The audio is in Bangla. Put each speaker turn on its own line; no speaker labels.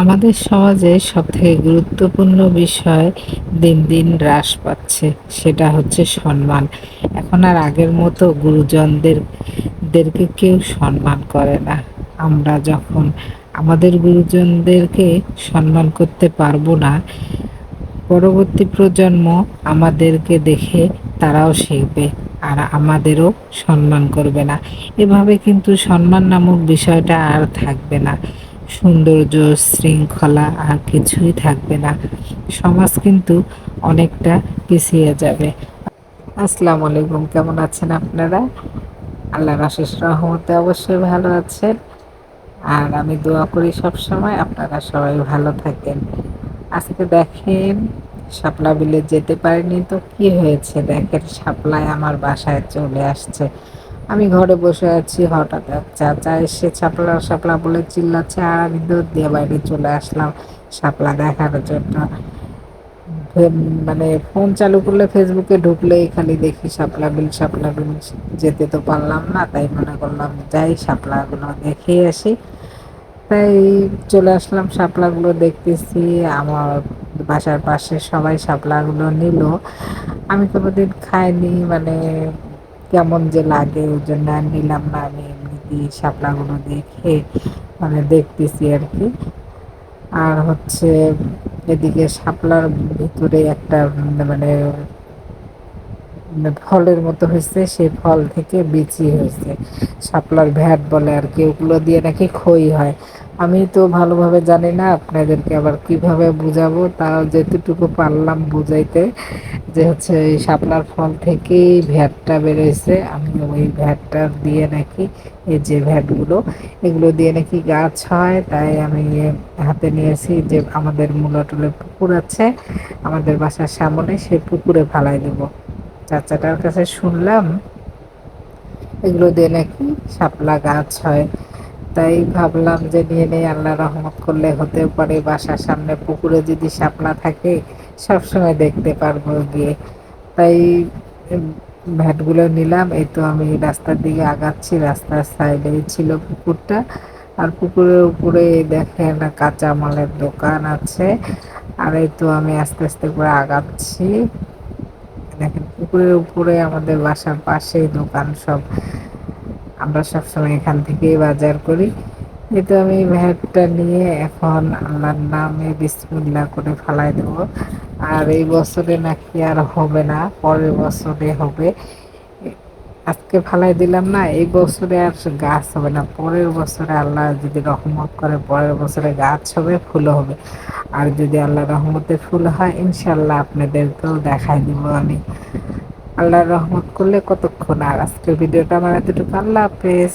আমাদের সমাজে সবথেকে গুরুত্বপূর্ণ বিষয় দিন দিন হ্রাস পাচ্ছে, সেটা হচ্ছে সম্মান। এখন আর আগের মতো গুরুজনদেরকে কেউ সম্মান করে না। আমরা যখন আমাদের গুরুজনদেরকে সম্মান করতে পারবো না, পরবর্তী প্রজন্ম আমাদেরকে দেখে তারাও শিখবে আর আমাদেরও সম্মান করবে না। এভাবে কিন্তু সম্মান নামক বিষয়টা আর থাকবে না। সৌন্দর্য, শৃঙ্খলা আর কিছুই থাকবে না। সমাজ কিন্তু অনেকটা পিছিয়ে যাবে। আসসালামু আলাইকুম, কেমন আছেন আপনারা? আল্লাহর অশেষ রহমতে অবশ্যই ভালো আছেন। আর আমি দোয়া করি সবসময় আপনারা সবাই ভালো থাকেন। আজকে দেখেন, শাপলা বিলে যেতে পারিনি তো কি হয়েছে, দেখেন শাপলায় আমার বাসায় চলে আসছে। আমি ঘরে বসে আছি, হঠাৎ এক চাচা এসে শাপলা শাপলা বলে চিল্লাচ্ছে, আর আমি দৌড় দিয়ে বাইরে চলে আসলাম শাপলা দেখার জন্য। মানে ফোন চালু করলে, ফেসবুকে ঢুকলেই খালি দেখি শাপলা বিল শাপলা বিল। যেতে তো পারলাম না, তাই মনে করলাম যাই শাপলাগুলো দেখে আসি। তাই চলে আসলাম, শাপলাগুলো দেখতেছি। আমার বাসার পাশে সবাই শাপলাগুলো নিল। আমি কোনোদিন খাইনি, মানে কেমন যে লাগে ওই জন্য আর নিলাম না। আমি এমনিতেই শাপলাগুলো দেখে মানে দেখতেছি আর কি। আর হচ্ছে এদিকে শাপলার ভিতরে একটা মানে ফলের মতো হয়েছে, সেই ফল থেকে বিচি হয়েছে। শাপলার ভ্যাট বলে আর কি, ওগুলো দিয়ে নাকি খই হয়। আমি তো ভালোভাবে জানি না, আপনাদেরকে আবার কিভাবে বুঝাবো, তাও যেতটুকু পারলাম বুঝাইতে, যে হচ্ছে এই শাপলার ফল থেকেই ভ্যাটটা বেরোইছে। আমি ওই ভ্যাটটা দিয়ে নাকি, এই যে ভ্যাটগুলো, এগুলো দিয়ে নাকি গাছ হয়। তাই আমি হাতে নিয়েছি, যে আমাদের মূলা টুলে পুকুর আছে আমাদের বাসার সামনে, সেই পুকুরে ফালাই দেবো। চাচাটার কাছে শুনলাম এগুলো দিয়ে নাকি শাপলা গাছ হয়। তাই ভাবলাম যে নিয়ে নেই, আল্লাহ রহমত করলে হতেও পারে বাসার সামনে পুকুরে যদি শাপলা থাকে সবসময় দেখতে পারবো গিয়ে। তাই ভ্যাটগুলো নিলাম। এই তো আমি রাস্তার দিকে আগাচ্ছি, রাস্তার সাইডেই ছিল পুকুরটা। আর পুকুরের উপরে দেখেন কাঁচা মালের দোকান আছে। আর এই তো আমি আস্তে আস্তে করে আগাচ্ছি। দেখেন পুকুরের উপরে আমাদের বাসার পাশেই দোকান সব। আমরা সবসময় এখান থেকেই বাজার করি। এই তো আমি ভ্যাটটা নিয়ে এখন আল্লাহর নামে বিসমিল্লাহ করে ফালাই দেবো। আর এই বছরে নাকি আর হবে না, পরের বছরে হবে। আজকে ফালাই দিলাম না, এই বছরে আর গাছ হবে না, পরের বছরে আল্লাহ যদি রহমত করে পরের বছরে গাছ হবে, ফুলও হবে। আর যদি আল্লাহ রহমতে ফুল হয়, ইনশাল্লাহ আপনাদেরকেও দেখাই দিব আমি। আল্লাহর রহমত করলে কতক্ষণ। আর আজকের ভিডিওটা আমার এতটুকু। আল্লাহ হাফেজ।